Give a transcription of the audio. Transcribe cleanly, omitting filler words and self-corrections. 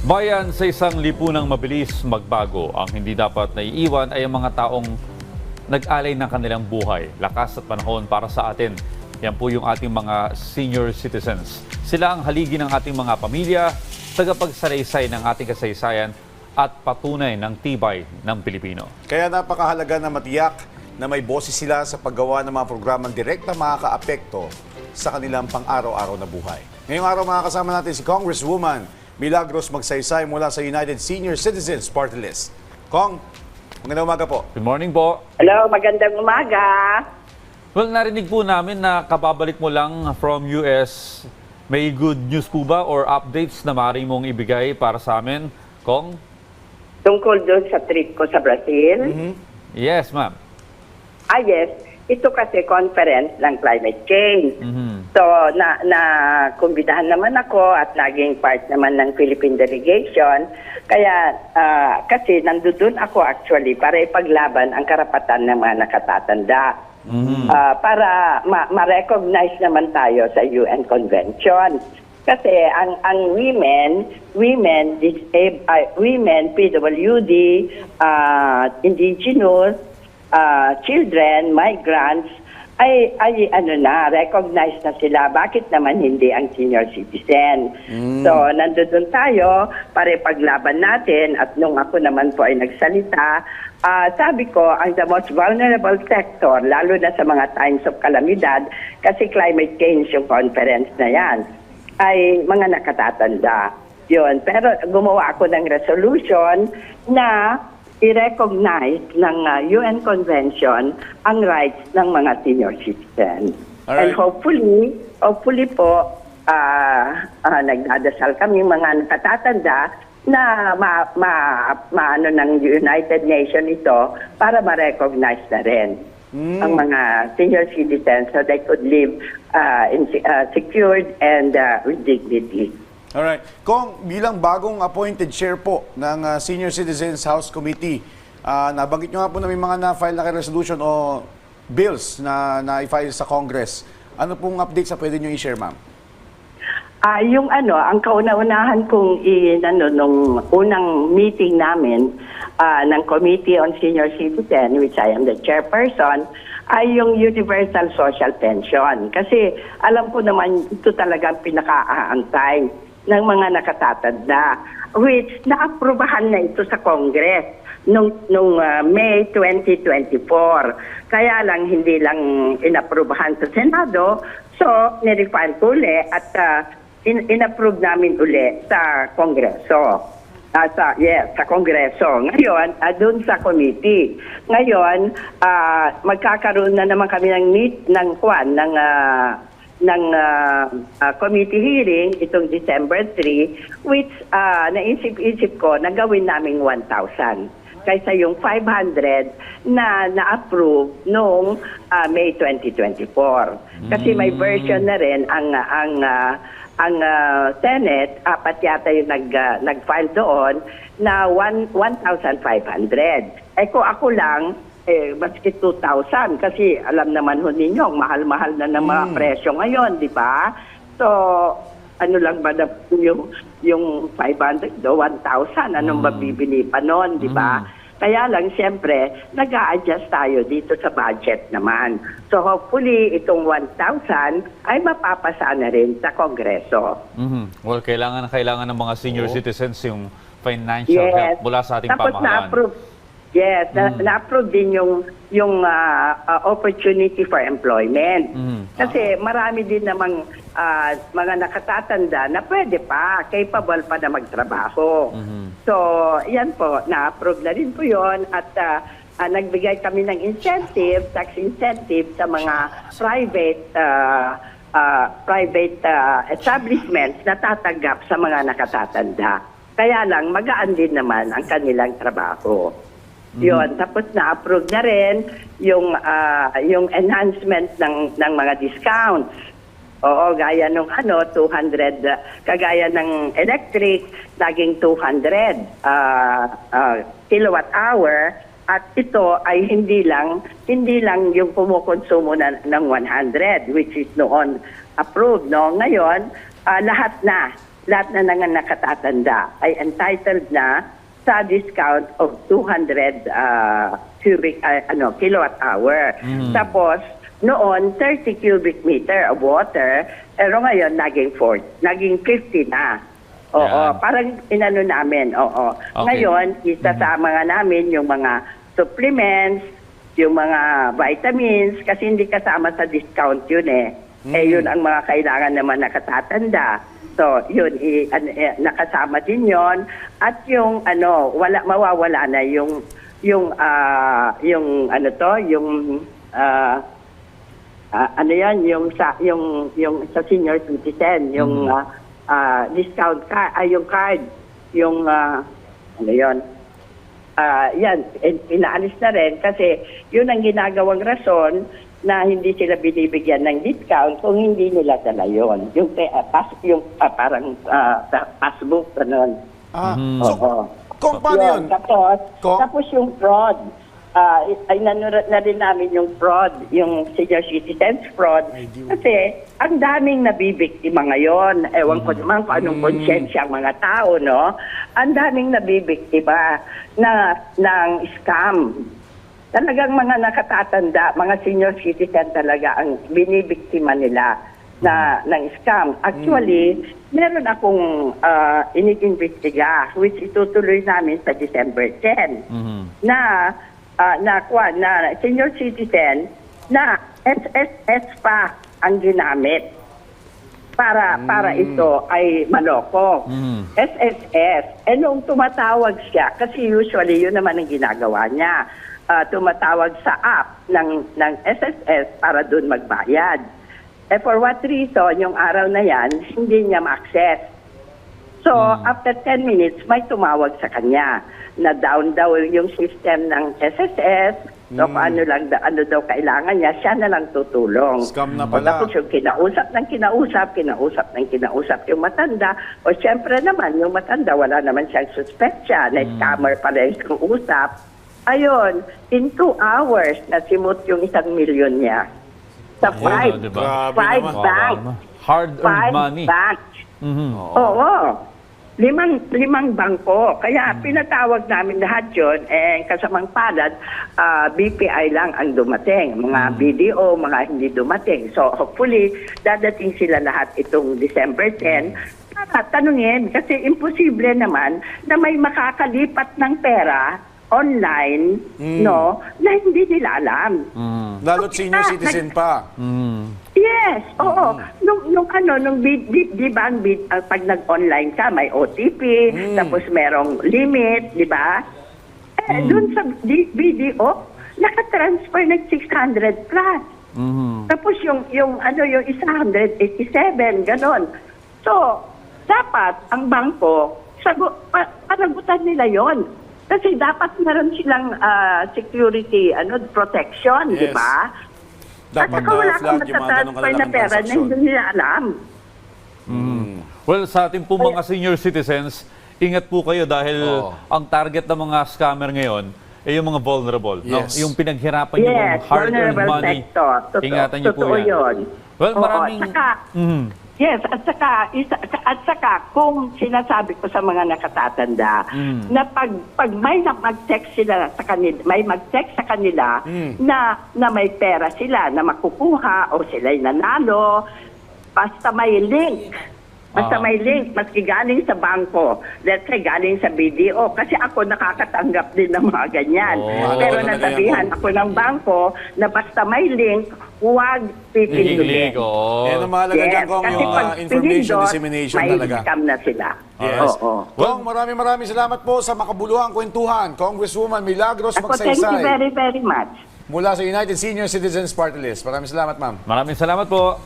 Bayan sa isang lipunang mabilis magbago. Ang hindi dapat naiiwan ay ang mga taong nag-alay ng kanilang buhay, lakas at panahon para sa atin. Yan po yung ating mga senior citizens. Sila ang haligi ng ating mga pamilya, tagapagsalaysay ng ating kasaysayan at patunay ng tibay ng Pilipino. Kaya napakahalaga na matiyak na may boses sila sa paggawa ng mga programang direkta makaka-apekto sa kanilang pang-araw-araw na buhay. Ngayong araw makakasama natin si Congresswoman Milagros Magsaysay mula sa United Senior Citizens Party List. Kong, magandang umaga po. Good morning po. Hello, magandang umaga. Well, narinig po namin na kababalik mo lang from US. May good news po ba or updates na maaari mong ibigay para sa amin, Kong? Tungkol doon sa trip ko sa Brazil. Yes, ma'am. Yes. Ito kasi conference ng climate change. So, kumbitahan naman ako at naging part naman ng Philippine delegation. Kaya, kasi nandun ako actually para ipaglaban ang karapatan ng mga nakatatanda. Para ma-recognize naman tayo sa UN Convention. Kasi ang women, PWD, indigenous, children, migrants, ay recognize na sila. Bakit naman hindi ang senior citizen? So, nandun tayo para ipaglaban natin at nung ako naman po ay nagsalita, sabi ko, ang the most vulnerable sector, lalo na sa mga times of calamidad, kasi climate change yung conference na yan, ay mga nakatatanda. Yun. Pero gumawa ako ng resolution na i-recognize ng UN Convention ang rights ng mga senior citizens. Alright. And hopefully po, nagdadasal kami mga nakatatanda na maano ng United Nations ito para ma-recognize na rin ang mga senior citizens so they could live secured and with dignity. Alright. Kong, bilang bagong appointed chair po ng Senior Citizens House Committee, nabanggit nyo nga po na may mga na-file na resolution o bills na na-file sa Congress. Ano pong updates na pwede nyo i-share, ma'am? Ang kauna-unahan kong nung unang meeting namin ng Committee on Senior Citizen, which I am the chairperson, ay yung Universal Social Pension. Kasi alam ko naman ito talagang pinaka-aantay ng mga nakatatanda, which naaprubahan na ito sa Congress nung May 2024. Kaya lang hindi lang inaprubahan sa Senado, so nirefile ko uli at inapprove namin uli sa Kongreso. Sa Kongreso. Ngayon, doon sa committee. Ngayon, magkakaroon na naman kami ng committee hearing itong December 3, which naisip-isip ko na gawin naming 1,000 kaysa yung 500 na na-approve noong May 2024. Kasi may version na rin ang Senate, apat yata yung nag-file doon na 1,500. Kung ako lang, maski 2,000 kasi alam naman ho ninyo, mahal-mahal na ng mga presyo ngayon, di ba? So, ano lang ba na yung 500 do 1,000, anong mabibili pa noon, di ba? Kaya lang, siyempre, nag-a-adjust tayo dito sa budget naman. So, hopefully, itong 1,000 ay mapapasa na rin sa Kongreso. Well, kailangan ng mga senior citizens yung financial help mula sa ating Tapos pamahalaan. Na-approve din yung opportunity for employment. Kasi marami din namang mga nakatatanda na pwede pa, capable pa na magtrabaho. So, yan po, na-approve na rin po yun at nagbigay kami ng incentive, tax incentive sa mga private establishments na tatanggap sa mga nakatatanda. Kaya lang, magaan din naman ang kanilang trabaho. Yun, tapos na-approve na rin yung enhancement ng mga discounts. Oo, gaya nung 200, kagaya ng electric, naging 200 kilowatt hour. At ito ay hindi lang yung kumukonsumo ng 100, which is noon approved. No? Ngayon, lahat na lahat na nakatatanda ay entitled na sa discount of 200 kilowatt hour. Tapos, noon, 30 cubic meter of water, pero ngayon, naging 50 na. Oo, Yan. parang inano namin, oo. Okay. Ngayon, isasama nga namin yung mga supplements, yung mga vitamins, kasi hindi kasama sa discount yun eh. Yun ang mga kailangan naman nakatatanda. So, yun, nakasama din yon. At yung, mawawala na yung sa senior citizen, yung discount card, yung card, yung yan, inaalis na rin kasi yun ang ginagawang rason na hindi sila binibigyan ng discount kung hindi nila dala yun. Yung passbook, ganun. So, Kung paano yun? Tapos yung fraud. Ay nanurot na rin namin yung fraud, yung senior citizens fraud. Kasi ang daming nabibiktima ngayon. Ewan ko naman kung anong konsyensya ang mga tao, no? Ang daming nabibiktima ng scam. Talagang mga nakatatanda, mga senior citizen talaga ang binibiktima nila ng scam. Actually, meron akong iniimbestiga which itutuloy namin sa December 10 na senior citizen na SSS pa ang ginamit para ito ay maloko. SSS. Nung tumatawag siya, kasi usually yun naman ang ginagawa niya. Tumatawag sa app ng SSS para doon magbayad. For what reason, yung araw na yan, hindi niya ma-access. So, after 10 minutes, may tumawag sa kanya na down daw yung system ng SSS. So, ano daw kailangan niya, siya na lang tutulong. Scam na pala. Tapos yung kinausap yung matanda. O siyempre naman, yung matanda, wala naman siyang suspetsya na scammer pala yung usap. Ayun, in 2 hours, nasimot yung 1 million niya. Sa Ayun, diba? five Grabe naman. banks. Hard-earned money. Banks. Oo. Limang bangko. Kaya pinatawag namin lahat yun, kasamang palad, BPI lang ang dumating. Mga BDO, mga hindi dumating. So hopefully, dadating sila lahat itong December 10 para tanungin. Kasi imposible naman na may makakalipat ng pera online, no, na hindi nila alam. Lalo't senior citizen pa. Yes, oo. Nung di ba, pag nag-online ka, may OTP, tapos merong limit, di ba? Doon sa BDO, nakatransfer ng 600 plus. Tapos yung 187, ganon. So, dapat ang bangko, panagutan nila yon. Kasi dapat meron silang security protection, Yes. di ba? Dapat At saka wala kang na-flag yung mga ganong matatransfer na kalalaking pera na transaksyon. hindi nila alam. Well, sa ating po mga senior citizens, ingat po kayo dahil ang target ng mga scammer ngayon ay yung mga vulnerable. No? Yes. Yung pinaghirapan yung Yes, hard-earned vulnerable money. sector. Ingatan niyo po Totoo yan. yun. Well, Oo, maraming... Yes, at saka kung sinasabi ko sa mga nakatatanda na pag may mag-text sila sa kanila, na may pera sila na makukuha o sila'y nanalo, basta may link. Maski galing sa bangko, let's say galing sa BDO, kasi ako nakakatanggap din ng mga ganyan. Pero Mahalaga nasabihan yan, ako ng bangko na basta may link, huwag pipindutin. Yan ang mahalaga dyan, Kong, kasi yung pag information pinindot, dissemination may talaga. scam na sila. Yes. Oo. Kong, maraming salamat po sa makabuluhang kwentuhan. Congresswoman Milagros Ako, thank you Magsaysay very, very much. mula sa United Senior Citizens Party List. Maraming salamat, ma'am. Maraming salamat po.